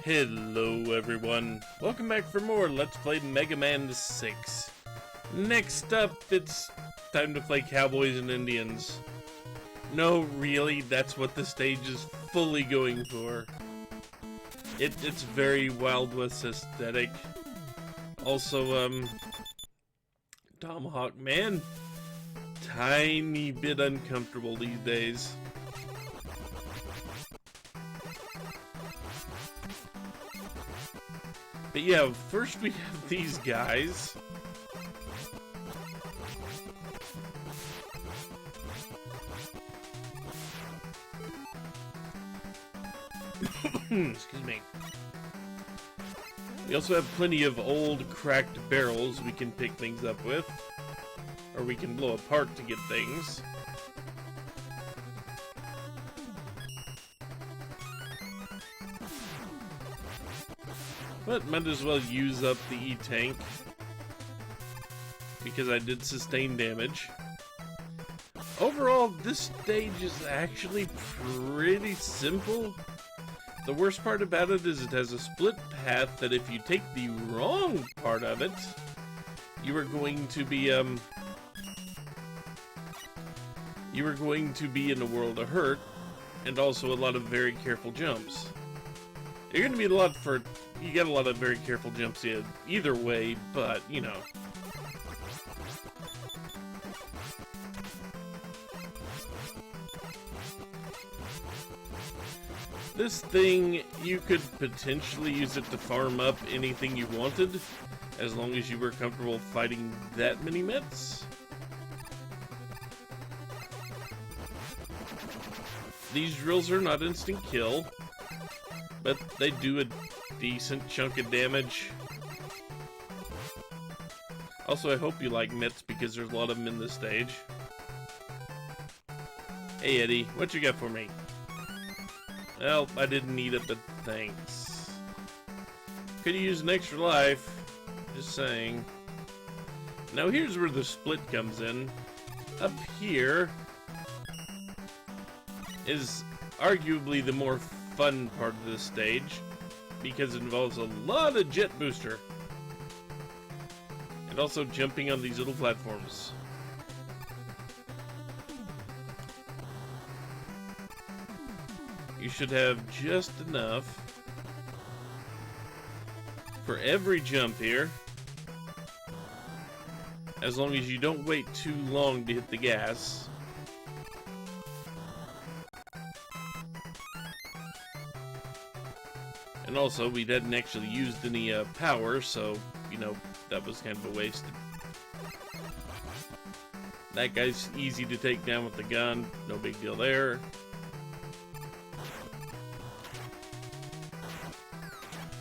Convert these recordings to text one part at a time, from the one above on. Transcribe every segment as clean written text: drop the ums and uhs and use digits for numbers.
Hello everyone, welcome back for more Let's Play Mega Man 6. Next up, it's time to play Cowboys and Indians. No, really, that's what the stage is fully going for. It's very Wild West aesthetic. Also, Tomahawk Man, tiny bit uncomfortable these days. But yeah, first we have these guys. Excuse me. We also have plenty of old cracked barrels we can pick things up with. Or we can blow apart to get things. But might as well use up the E-tank, because I did sustain damage. Overall, this stage is actually pretty simple. The worst part about it is it has a split path that if you take the wrong part of it, you are going to be in a world of hurt, and also a lot of very careful jumps. You're going to be you get a lot of very careful jumps either way, but, you know. This thing, you could potentially use it to farm up anything you wanted, as long as you were comfortable fighting that many Mets. These drills are not instant kill, but they do a decent chunk of damage. Also, I hope you like Mets because there's a lot of them in this stage. Hey Eddie, what you got for me? Well, I didn't need it, but thanks. Could use an extra life. Just saying. Now here's where the split comes in. Up here is arguably the more fun part of this stage, because it involves a lot of jet booster and also jumping on these little platforms. You should have just enough for every jump here, as long as you don't wait too long to hit the gas. And also, we hadn't actually used any power, so, you know, that was kind of a waste. That guy's easy to take down with the gun, no big deal there.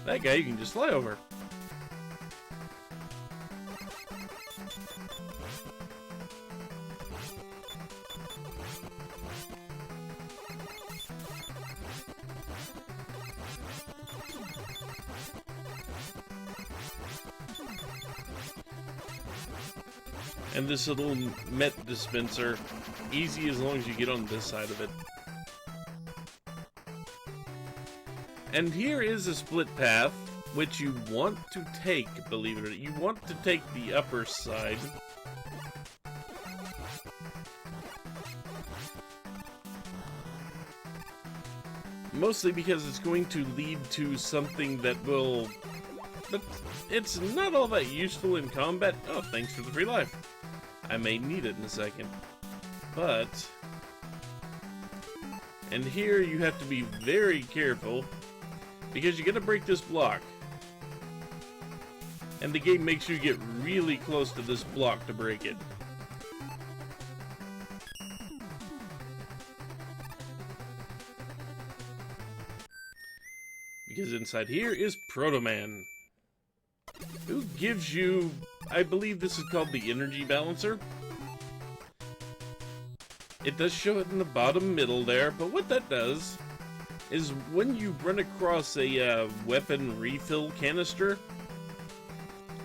That guy you can just fly over. And this little Met dispenser, easy as long as you get on this side of it. And here is a split path, which you want to take, believe it or not. You want to take the upper side. Mostly because it's going to lead to something that will... But it's not all that useful in combat. Oh, thanks for the free life. I may need it in a second. But... And here you have to be very careful, because you're gonna break this block. And the game makes you get really close to this block to break it. Because inside here is Proto Man, who gives you, I believe this is called the energy balancer. It does show it in the bottom middle there, but what that does is when you run across a weapon refill canister,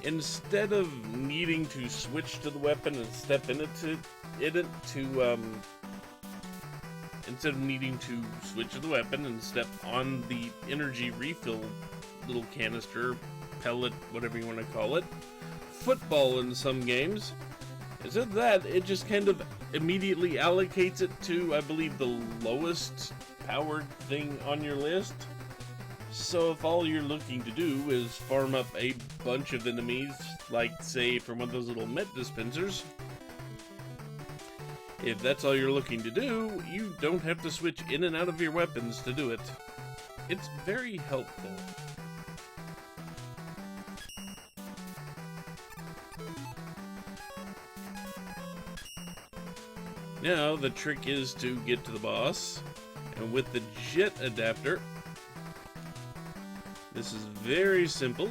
instead of needing to switch to the weapon and step into it to instead of needing to switch the weapon and step on the energy refill little canister, pellet, whatever you want to call it, football in some games, instead of that, it just kind of immediately allocates it to, I believe, the lowest powered thing on your list. So if all you're looking to do is farm up a bunch of enemies, like, say, from one of those little med dispensers, if that's all you're looking to do, you don't have to switch in and out of your weapons to do it. It's very helpful. Now, the trick is to get to the boss, and with the jet adapter, this is very simple.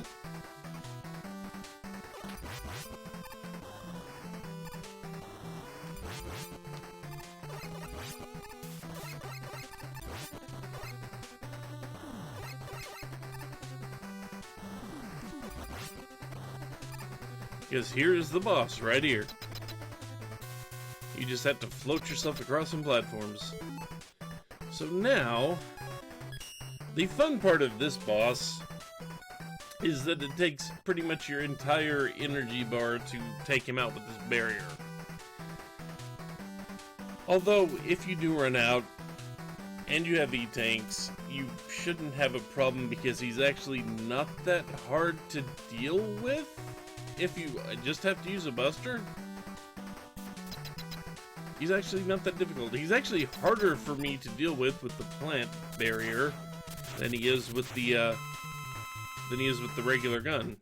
Because here is the boss right here. You just have to float yourself across some platforms. So now, the fun part of this boss is that it takes pretty much your entire energy bar to take him out with this barrier. Although, if you do run out, and you have E-tanks, you shouldn't have a problem because he's actually not that hard to deal with. If you just have to use a buster, he's actually not that difficult. He's actually harder for me to deal with the plant barrier than he is with the regular gun.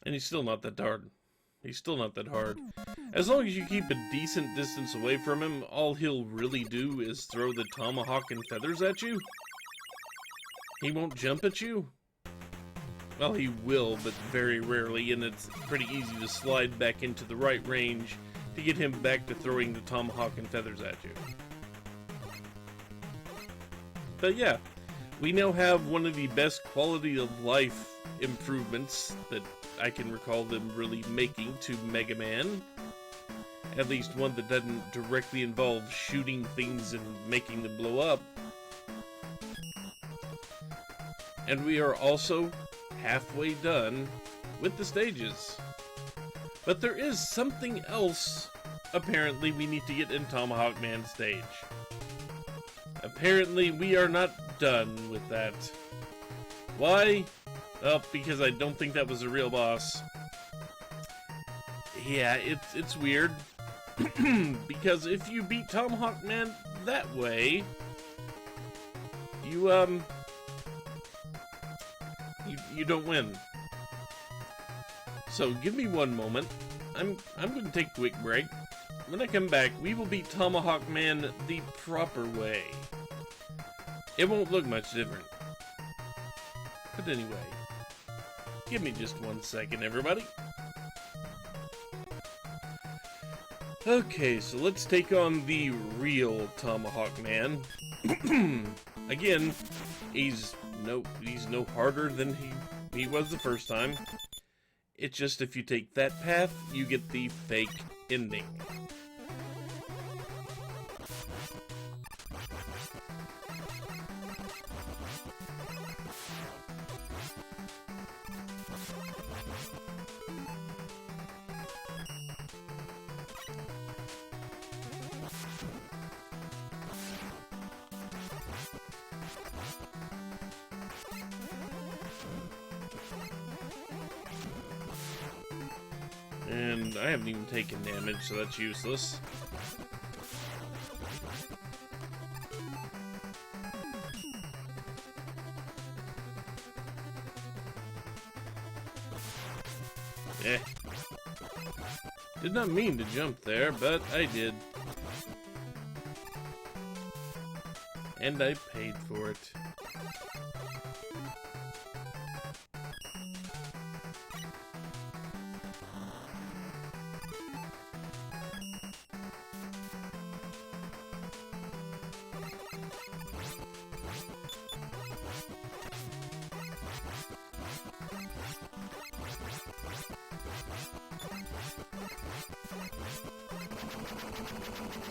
And he's still not that hard. He's still not that hard. As long as you keep a decent distance away from him, all he'll really do is throw the tomahawk and feathers at you. He won't jump at you. Well, he will, but very rarely, and it's pretty easy to slide back into the right range to get him back to throwing the tomahawk and feathers at you. But yeah, we now have one of the best quality of life improvements that I can recall them really making to Mega Man. At least one that doesn't directly involve shooting things and making them blow up. And we are also halfway done with the stages. But there is something else apparently we need to get in Tomahawk Man stage. Apparently we are not done with that. Why? Oh, because I don't think that was a real boss. Yeah, it's weird. Because if you beat Tomahawk Man that way, you don't win. So give me one moment. I'm going to take a quick break. When I come back, we will beat Tomahawk Man the proper way. It won't look much different. But anyway, give me just 1 second, everybody. Okay, so let's take on the real Tomahawk Man. Again, he's no harder than he was the first time. It's just if you take that path, you get the fake ending. And I haven't even taken damage, so that's useless. Eh. Did not mean to jump there, but I did. And I paid for it.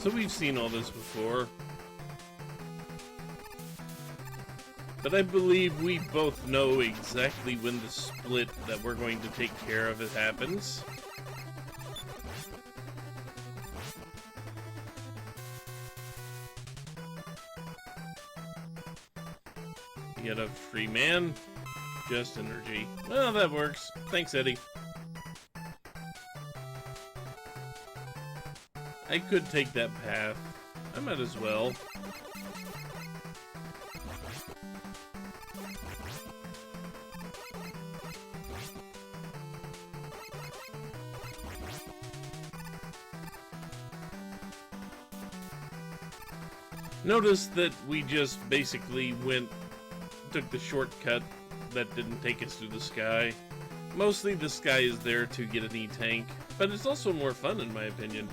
So we've seen all this before. But I believe we both know exactly when the split that we're going to take care of it happens. You get a free man, just energy. Well, that works. Thanks, Eddie. I could take that path. I might as well. Notice that we just basically took the shortcut that didn't take us through the sky. Mostly the sky is there to get an E-tank, but it's also more fun in my opinion.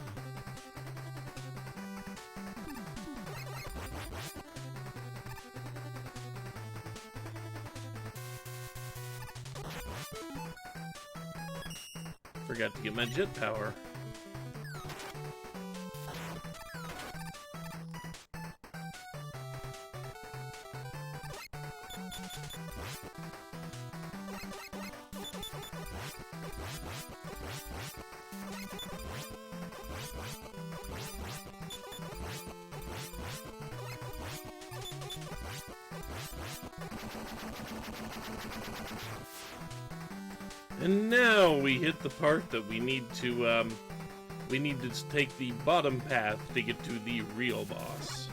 Forgot to get my jet power. And now we hit the part that we need to take the bottom path to get to the real boss.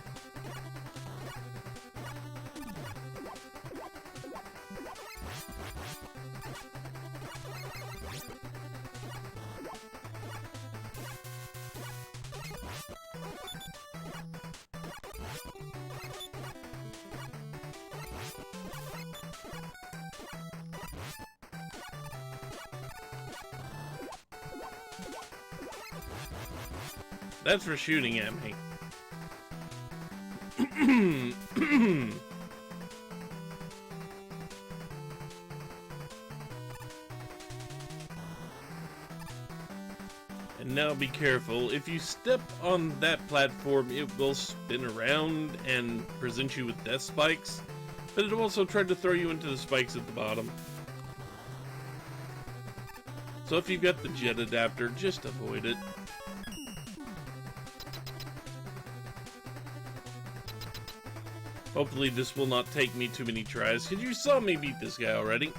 That's for shooting at me. And now be careful. If you step on that platform, it will spin around and present you with death spikes, but it'll also try to throw you into the spikes at the bottom. So if you've got the jet adapter, just avoid it. Hopefully this will not take me too many tries, because you saw me beat this guy already.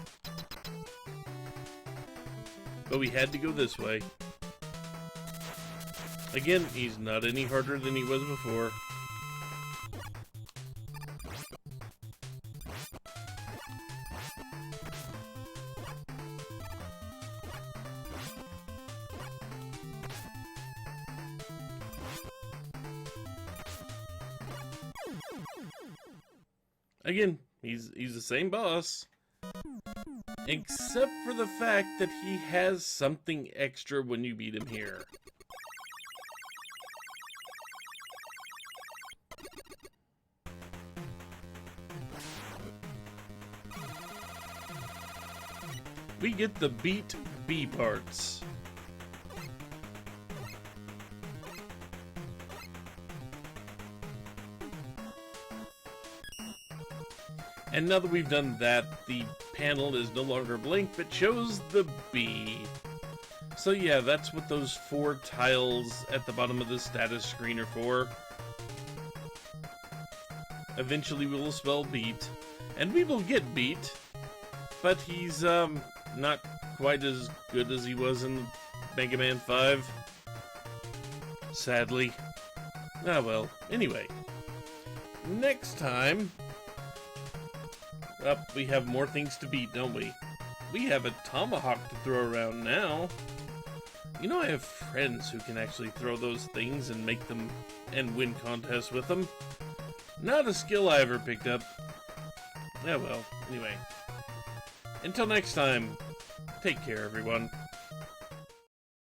But we had to go this way. Again, he's not any harder than he was before. Again, he's the same boss, except for the fact that he has something extra when you beat him here. We get the beat B parts. And now that we've done that, the panel is no longer blank, but shows the B. So yeah, that's what those 4 tiles at the bottom of the status screen are for. Eventually we will spell beat, and we will get beat, but he's not quite as good as he was in Mega Man 5. Sadly. Ah well, anyway. Next time... we have more things to beat, don't we? We have a tomahawk to throw around now. You know, I have friends who can actually throw those things and make them and win contests with them. Not a skill I ever picked up. Yeah, well, anyway. Until next time, take care, everyone.